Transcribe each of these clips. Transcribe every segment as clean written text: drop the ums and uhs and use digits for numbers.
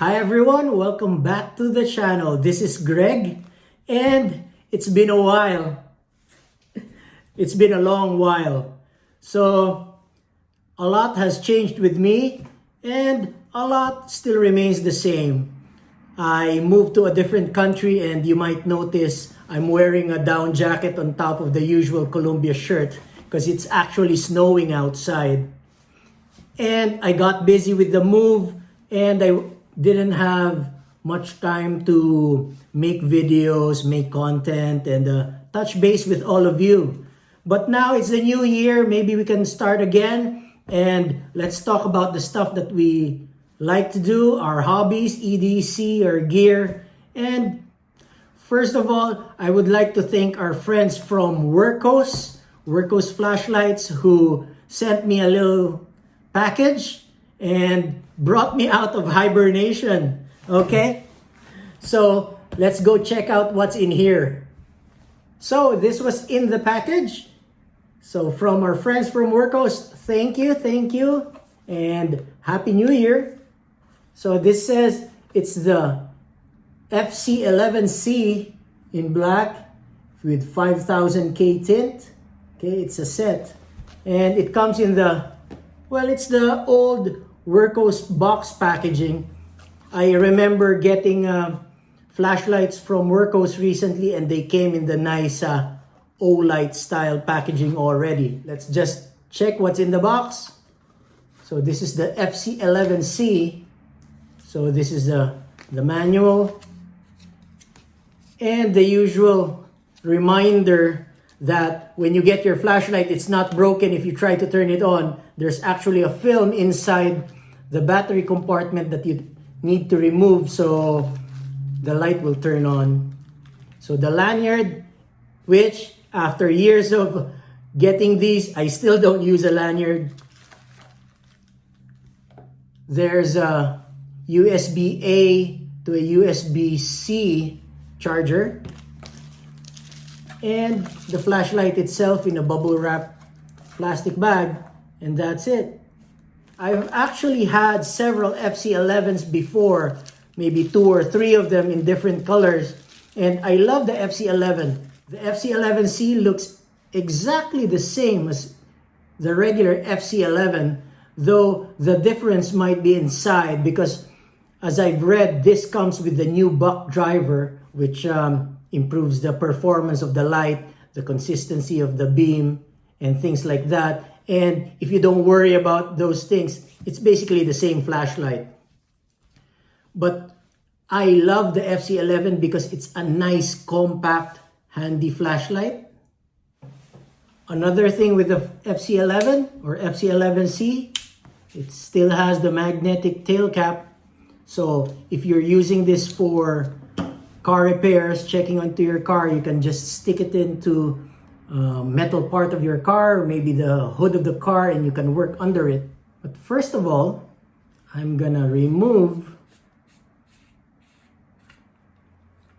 Hi everyone, welcome back to the channel. This is Greg and it's been a while. It's been a long while. So a lot has changed with me and a lot still remains the same. I moved to a different country and you might notice I'm wearing a down jacket on top of the usual Columbia shirt because it's actually snowing outside. And I got busy with the move and I didn't have much time to make videos, make content, and touch base with all of you. But now it's the new year, maybe we can start again and let's talk about the stuff that we like to do, our hobbies, EDC, our gear. And first of all, I would like to thank our friends from Wurkkos Flashlights, who sent me a little package and brought me out of hibernation. Okay, so let's go check out what's in here. So this was in the package. So from our friends from Wurkkos, thank you, and Happy New Year. So this says it's the FC11C in black with 5000K tint. Okay, it's a set. And it comes in the, well, it's the old Wurkkos box packaging. I remember getting flashlights from Wurkkos recently and they came in the nice O-light style packaging already. Let's just check what's in the box. So this is the FC11C. So this is the manual and the usual reminder that when you get your flashlight, it's not broken if you try to turn it on. There's actually a film inside the battery compartment that you need to remove so the light will turn on. So the lanyard, which after years of getting these, I still don't use a lanyard. There's a USB-A to a USB-C charger. And the flashlight itself in a bubble wrap plastic bag, and that's it. I've actually had several FC11s before, maybe 2 or 3 of them in different colors, and I love the FC11. The FC11C looks exactly the same as the regular FC11, though the difference might be inside because, as I've read, this comes with the new buck driver, which improves the performance of the light, the consistency of the beam, and things like that. And if you don't worry about those things, it's basically the same flashlight. But I love the FC11 because it's a nice, compact, handy flashlight. Another thing with the FC11 or FC11C, it still has the magnetic tail cap. So if you're using this for car repairs, checking onto your car, you can just stick it into metal part of your car, maybe the hood of the car, and you can work under it. But first of all, I'm gonna remove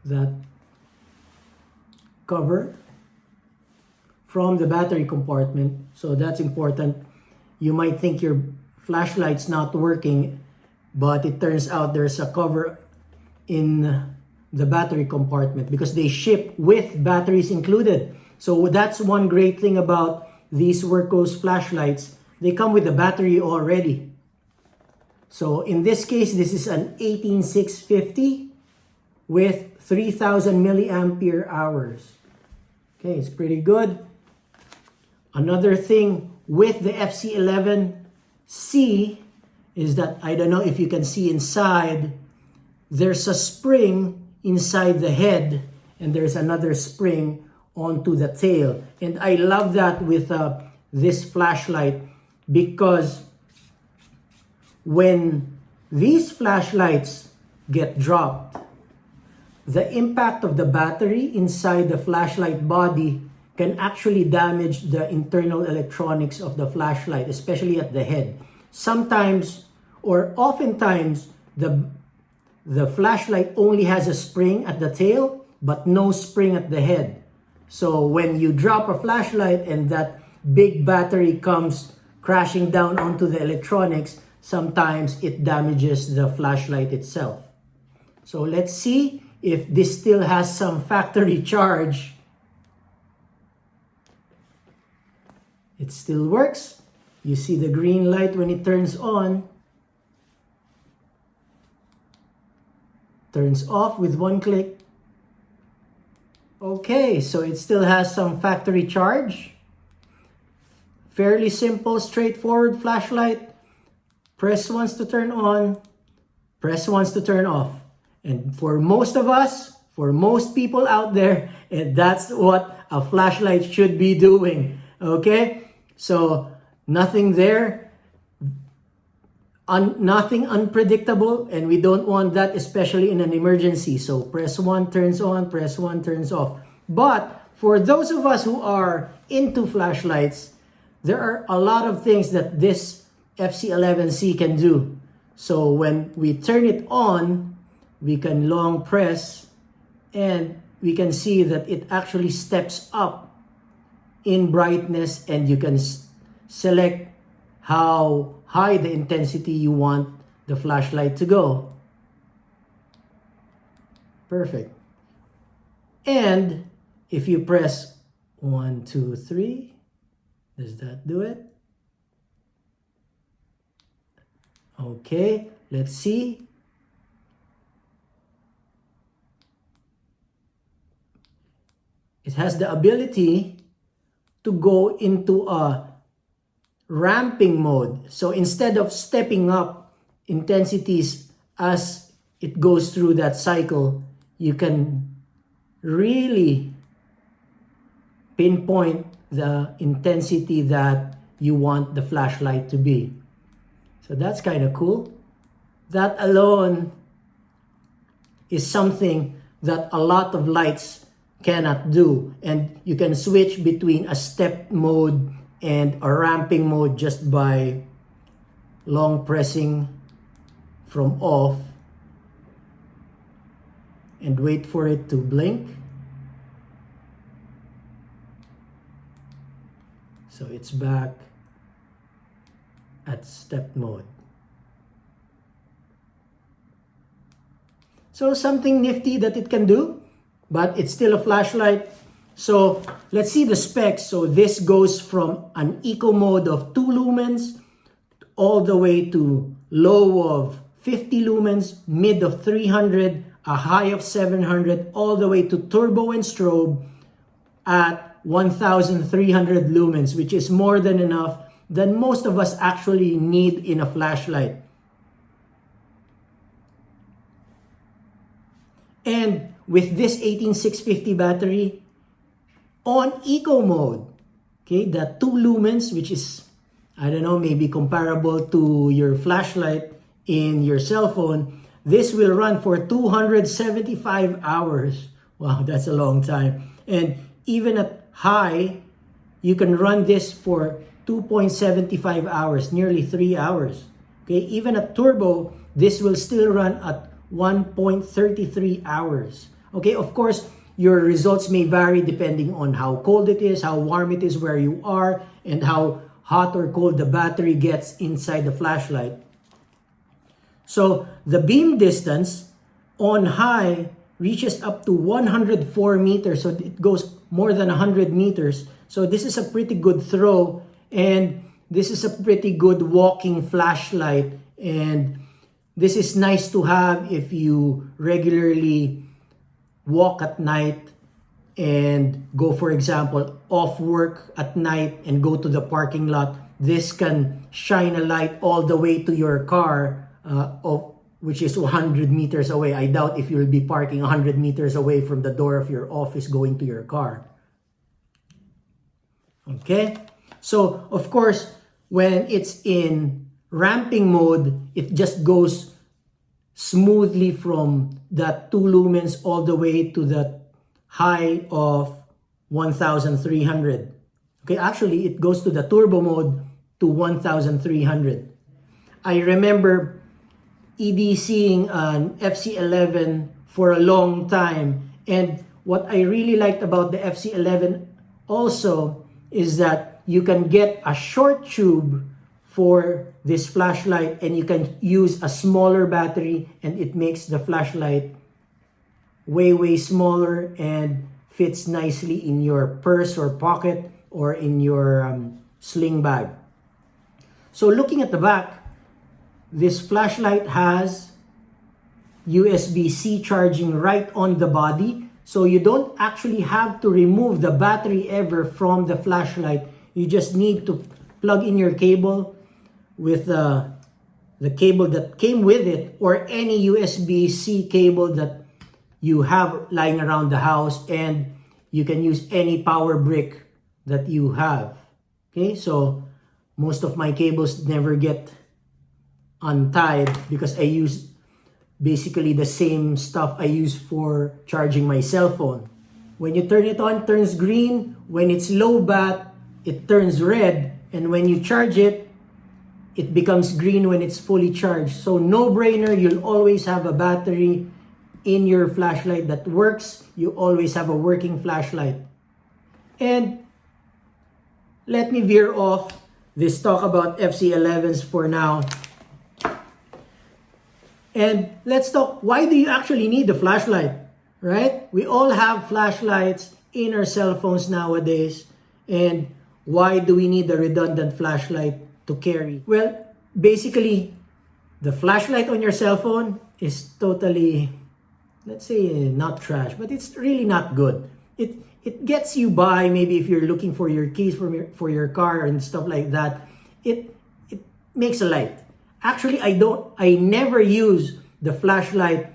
that cover from the battery compartment. So that's important. You might think your flashlight's not working, but it turns out there's a cover in the battery compartment because they ship with batteries included. So that's one great thing about these Wurkkos flashlights. They come with the battery already. So in this case, this is an 18650 with 3000 milliampere hours. Okay, it's pretty good. Another thing with the FC11C is that, I don't know if you can see inside, there's a spring inside the head and there's another spring onto the tail. And I love that with this flashlight because when these flashlights get dropped, the impact of the battery inside the flashlight body can actually damage the internal electronics of the flashlight, especially at the head. Sometimes or oftentimes the flashlight only has a spring at the tail but no spring at the head. So when you drop a flashlight and that big battery comes crashing down onto the electronics, sometimes it damages the flashlight itself. So let's see if this still has some factory charge. It still works. You see the green light when it turns on. Turns off with one click. Okay, so it still has some factory charge. Fairly simple, straightforward flashlight. Press once to turn on, press once to turn off. And for most of us, for most people out there, that's what a flashlight should be doing. Okay? So nothing there, nothing unpredictable, and we don't want that, especially in an emergency. So press 1 turns on, press 1 turns off. But for those of us who are into flashlights, there are a lot of things that this FC11C can do. So when we turn it on, we can long press and we can see that it actually steps up in brightness, and you can select how high the intensity you want the flashlight to go. Perfect. And if you press 1, 2, 3, does that do it? Okay, let's see. It has the ability to go into a ramping mode. So instead of stepping up intensities as it goes through that cycle, you can really pinpoint the intensity that you want the flashlight to be. So that's kind of cool. That alone is something that a lot of lights cannot do. And you can switch between a step mode and a ramping mode just by long pressing from off and wait for it to blink. So it's back at step mode. So something nifty that it can do, but it's still a flashlight. So let's see the specs. So this goes from an eco mode of 2 lumens all the way to low of 50 lumens, mid of 300, a high of 700, all the way to turbo and strobe at 1300 lumens, which is more than enough than most of us actually need in a flashlight. And with this 18650 battery on eco mode, okay, the 2 lumens, which is, I don't know, maybe comparable to your flashlight in your cell phone, this will run for 275 hours. Wow, that's a long time. And even at high, you can run this for 2.75 hours, nearly 3 hours. Okay, even at turbo, this will still run at 1.33 hours. Okay, of course, your results may vary depending on how cold it is, how warm it is where you are, and how hot or cold the battery gets inside the flashlight. So the beam distance on high reaches up to 104 meters. So it goes more than 100 meters. So this is a pretty good throw, and this is a pretty good walking flashlight. And this is nice to have if you regularly walk at night and go, for example, off work at night and go to the parking lot. This can shine a light all the way to your car, which is 100 meters away. I doubt if you'll be parking 100 meters away from the door of your office going to your car. Okay? So, of course, when it's in ramping mode, it just goes smoothly from that 2 lumens all the way to the high of 1300. Okay, actually, it goes to the turbo mode to 1300. I remember EDCing an FC11 for a long time, and what I really liked about the FC11 also is that you can get a short tube for this flashlight, and you can use a smaller battery, and it makes the flashlight way smaller and fits nicely in your purse or pocket or in your sling bag. So looking at the back, this flashlight has USB-C charging right on the body, so you don't actually have to remove the battery ever from the flashlight. You just need to plug in your cable with the cable that came with it, or any USB-C cable that you have lying around the house, and you can use any power brick that you have. Okay, so most of my cables never get untied because I use basically the same stuff I use for charging my cell phone. When you turn it on, it turns green. When it's low bat, it turns red. And when you charge it, it becomes green when it's fully charged. So no brainer, you'll always have a battery in your flashlight that works. You always have a working flashlight. And let me veer off this talk about FC11s for now. And let's talk, why do you actually need a flashlight, right? We all have flashlights in our cell phones nowadays. And why do we need a redundant flashlight to carry? Well, basically, the flashlight on your cell phone is totally, let's say, not trash, but it's really not good. It gets you by, maybe if you're looking for your keys for your car and stuff like that. It makes a light. Actually, I never use the flashlight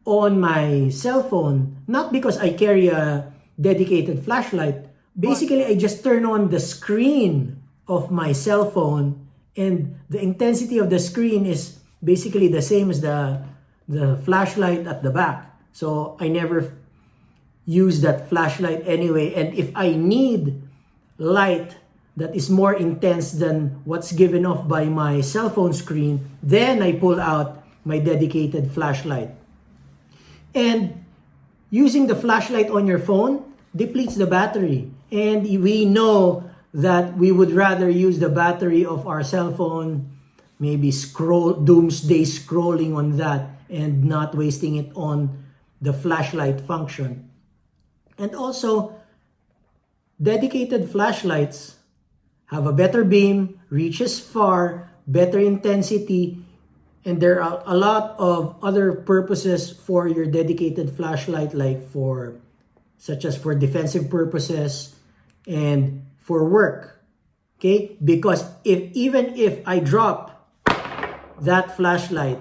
on my cell phone, not because I carry a dedicated flashlight. Basically, I just turn on the screen of my cell phone, and the intensity of the screen is basically the same as the flashlight at the back. So I never use that flashlight anyway. And if I need light that is more intense than what's given off by my cell phone screen, then I pull out my dedicated flashlight. And using the flashlight on your phone depletes the battery. And we know that we would rather use the battery of our cell phone, maybe doomsday scrolling on that, and not wasting it on the flashlight function. And also, dedicated flashlights have a better beam, reaches far, better intensity, and there are a lot of other purposes for your dedicated flashlight, such as for defensive purposes and for work. Okay? Because even if I drop that flashlight,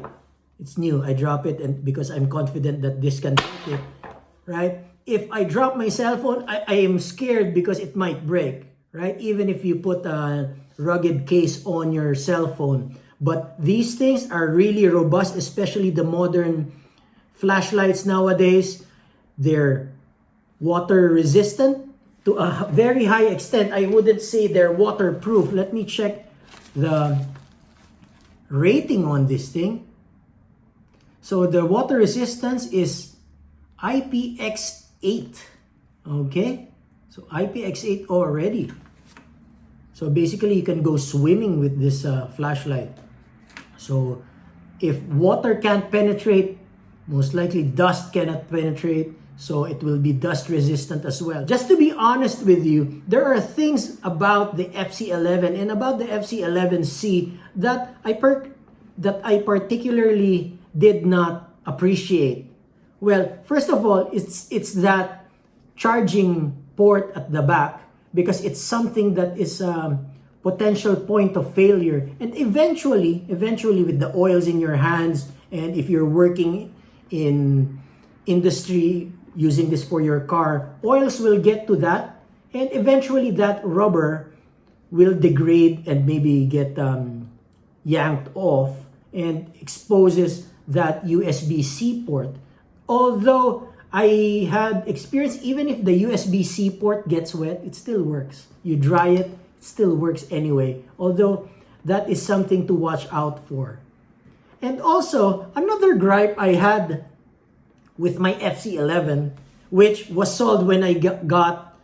it's new, I drop it, and because I'm confident that this can take it, right? If I drop my cell phone, I am scared because it might break, right? Even if you put a rugged case on your cell phone. But these things are really robust, especially the modern flashlights nowadays. They're water resistant to a very high extent. I wouldn't say they're waterproof. Let me check the rating on this thing. So the water resistance is IPX8. Okay, so IPX8 already. So basically, you can go swimming with this flashlight. So if water can't penetrate, most likely dust cannot penetrate. So it will be dust resistant as well. Just to be honest with you, there are things about the FC11 and about the FC11C that I particularly did not appreciate. Well, first of all, it's that charging port at the back, because it's something that is a potential point of failure. And eventually with the oils in your hands, and if you're working in industry using this for your car, oils will get to that, and eventually that rubber will degrade and maybe get yanked off and exposes that USB-C port. Although I had experience, even if the USB-C port gets wet, it still works. You dry it, it still works anyway. Although that is something to watch out for. And also, another gripe I had with my FC11, which was sold when I got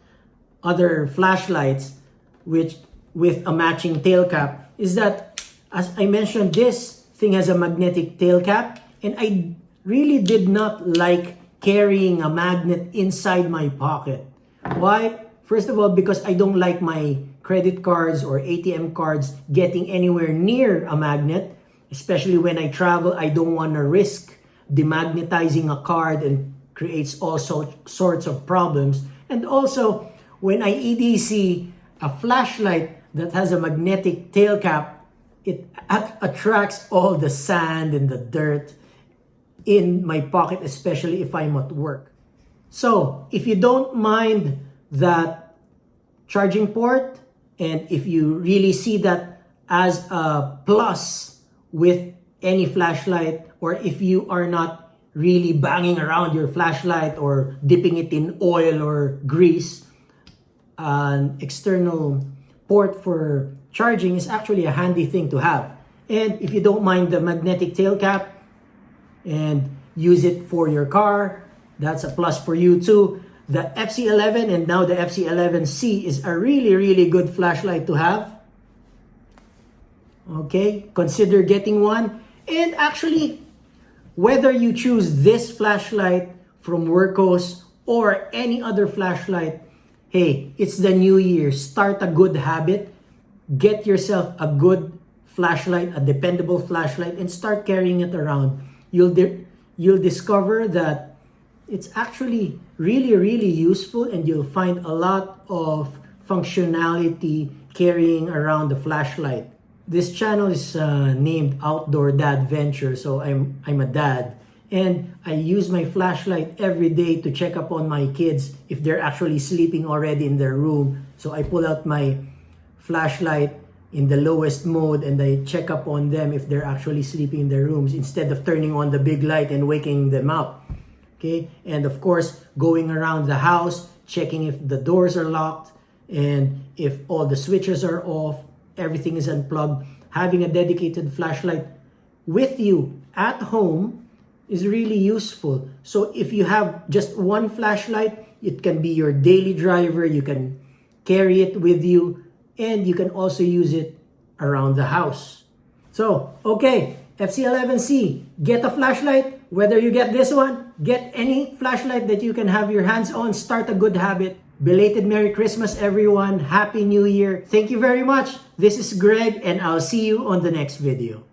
other flashlights with a matching tail cap, is that As I mentioned, this thing has a magnetic tail cap, and I really did not like carrying a magnet inside my pocket. Why? First of all, because I don't like my credit cards or ATM cards getting anywhere near a magnet, especially when I travel. I don't want to risk demagnetizing a card and creates all sorts of problems. And also, when I EDC a flashlight that has a magnetic tail cap, it attracts all the sand and the dirt in my pocket, especially if I'm at work. So, if you don't mind that charging port, and if you really see that as a plus with any flashlight, or if you are not really banging around your flashlight or dipping it in oil or grease, an external port for charging is actually a handy thing to have. And if you don't mind the magnetic tail cap and use it for your car, that's a plus for you too. The FC11 and now the FC11C is a really good flashlight to have. Okay, consider getting one. And actually, whether you choose this flashlight from Wurkkos or any other flashlight, hey, it's the new year. Start a good habit. Get yourself a good flashlight, a dependable flashlight, and start carrying it around. You'll discover that it's actually really useful, and you'll find a lot of functionality carrying around the flashlight. This channel is named Outdoor Dadventure, so I'm a dad, and I use my flashlight every day to check up on my kids if they're actually sleeping already in their room. So I pull out my flashlight in the lowest mode and I check up on them if they're actually sleeping in their rooms, instead of turning on the big light and waking them up. Okay, and of course, going around the house, checking if the doors are locked and if all the switches are off, everything is unplugged. Having a dedicated flashlight with you at home is really useful. So if you have just one flashlight, it can be your daily driver. You can carry it with you, and you can also use it around the house. So, okay, FC11C, get a flashlight. Whether you get this one, get any flashlight that you can have your hands on. Start a good habit. Belated Merry Christmas, everyone. Happy New Year. Thank you very much. This is Greg, and I'll see you on the next video.